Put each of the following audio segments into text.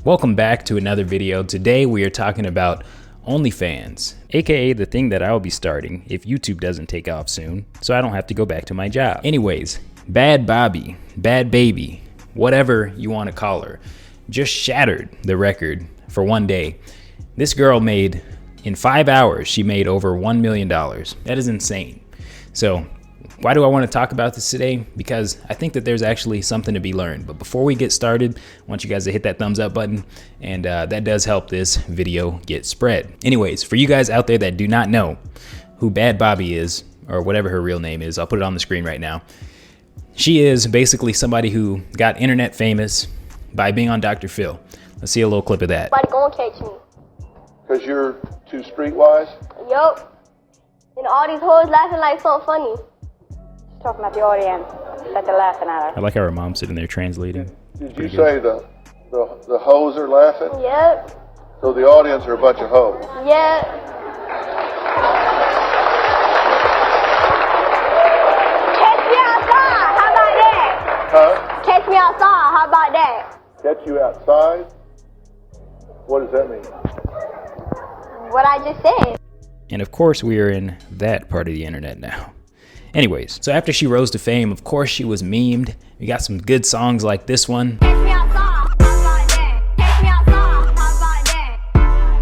Welcome back to another video. Today we are talking about Onlyfans, aka the thing that I'll be starting if YouTube doesn't take off soon, so I don't have to go back to my job. Anyways, Bhad Bhabie, Bhad Bhabie, whatever you want to call her, just shattered the record for one day. This girl made, in 5 hours, she made over $1 million. That is insane. So why do I want to talk about this today? Because I think that there's actually something to be learned. But before we get started, I want you guys to hit that thumbs up button, and that does help this video get spread. Anyways, for you guys out there that do not know who Bhad Bhabie is, or whatever her real name is, I'll put it on the screen right now. She is basically somebody who got internet famous by being on Dr. Phil. Let's see a little clip of that. Nobody gonna catch me. Cause you're too streetwise? Yup. And all these hoes laughing like so funny. Talking about the audience that they're laughing at her. I like how her mom's sitting there translating. Did you say the hoes are laughing? Yep. So the audience are a bunch of hoes? Yep. Catch me outside. How about that? Huh? Catch me outside. How about that? Catch you outside? What does that mean? What I just said. And of course we are in that part of the internet now. Anyways, so after she rose to fame, of course she was memed. We got some good songs like this one. Catch me outside. How about that? Catch me outside. How about that?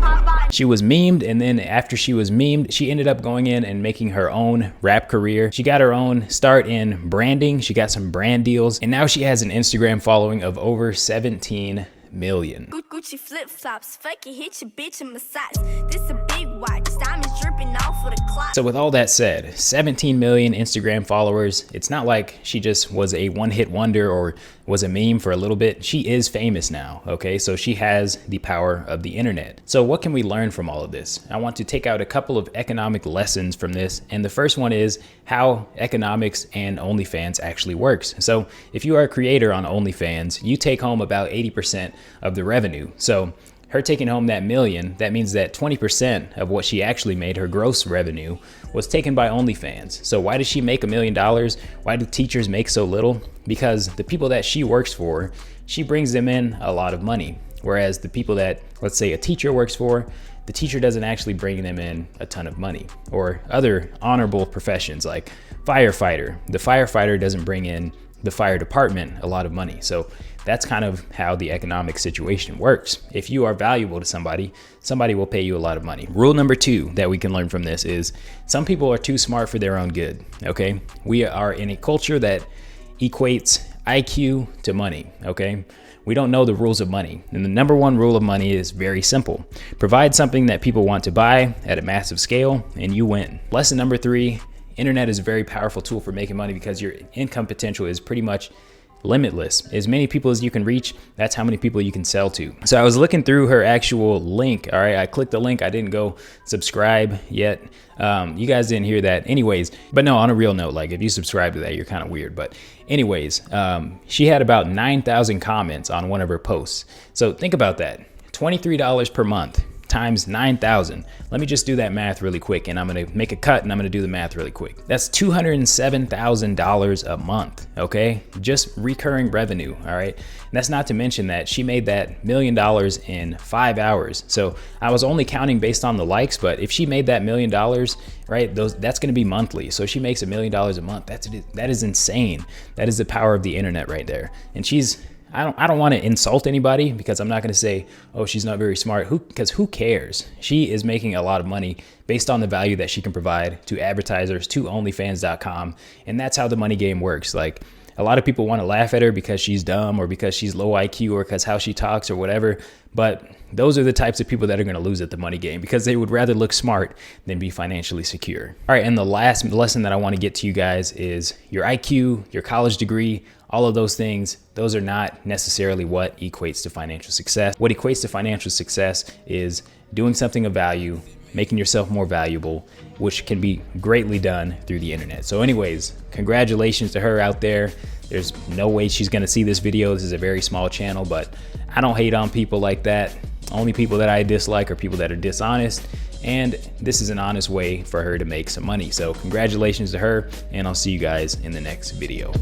How about She was memed, and then after she was memed, she ended up going in and making her own rap career. She got her own start in branding. She got some brand deals, and now she has an Instagram following of over 17 million. Gucci flip flops, fucking hit your bitch in massage. This a big watch, diamonds dripping off of the clock. So with all that said, 17 million Instagram followers. It's not like she just was a one-hit wonder or was a meme for a little bit. She is famous now, okay? So she has the power of the internet. So what can we learn from all of this? I want to take out a couple of economic lessons from this. And the first one is how economics and OnlyFans actually works. So if you are a creator on OnlyFans, you take home about 80% of the revenue. So her taking home that million, that means that 20% of what she actually made, her gross revenue, was taken by OnlyFans. So why does she make $1 million? Why do teachers make so little? Because the people that she works for, she brings them in a lot of money. Whereas the people that, let's say, a teacher works for, the teacher doesn't actually bring them in a ton of money. Or other honorable professions like firefighter. The firefighter doesn't bring in the fire department a lot of money. So that's kind of how the economic situation works. If you are valuable to somebody, somebody will pay you a lot of money. Rule number 2 that we can learn from this is some people are too smart for their own good, okay? We are in a culture that equates IQ to money, okay? We don't know the rules of money. And the number 1 rule of money is very simple. Provide something that people want to buy at a massive scale and you win. Lesson number 3, internet is a very powerful tool for making money because your income potential is pretty much limitless. As many people as you can reach, that's how many people you can sell to. So I was looking through her actual link. All right, I clicked the link. I didn't go subscribe yet. You guys didn't hear that anyways. But no, on a real note, like if you subscribe to that, you're kind of weird. But anyways, she had about 9,000 comments on one of her posts. So think about that. $23 per month times 9,000. Let me just do that math really quick, and I'm gonna make a cut and I'm gonna do the math really quick. That's $207,000 a month, okay? Just recurring revenue, all right? And that's not to mention that she made that $1 million in 5 hours. So I was only counting based on the likes, but if she made that $1 million, right, that's gonna be monthly. So she makes $1 million a month. That is insane. That is the power of the internet right there. And I don't want to insult anybody because I'm not going to say, oh, she's not very smart. Because who cares? She is making a lot of money based on the value that she can provide to advertisers, to onlyfans.com. And that's how the money game works. Like a lot of people want to laugh at her because she's dumb or because she's low IQ or because how she talks or whatever. But those are the types of people that are going to lose at the money game because they would rather look smart than be financially secure. All right. And the last lesson that I want to get to you guys is your IQ, your college degree, all of those things, those are not necessarily what equates to financial success. What equates to financial success is doing something of value, making yourself more valuable, which can be greatly done through the internet. So anyways, congratulations to her out there. There's no way she's gonna see this video. This is a very small channel, but I don't hate on people like that. Only people that I dislike are people that are dishonest. And this is an honest way for her to make some money. So congratulations to her, and I'll see you guys in the next video.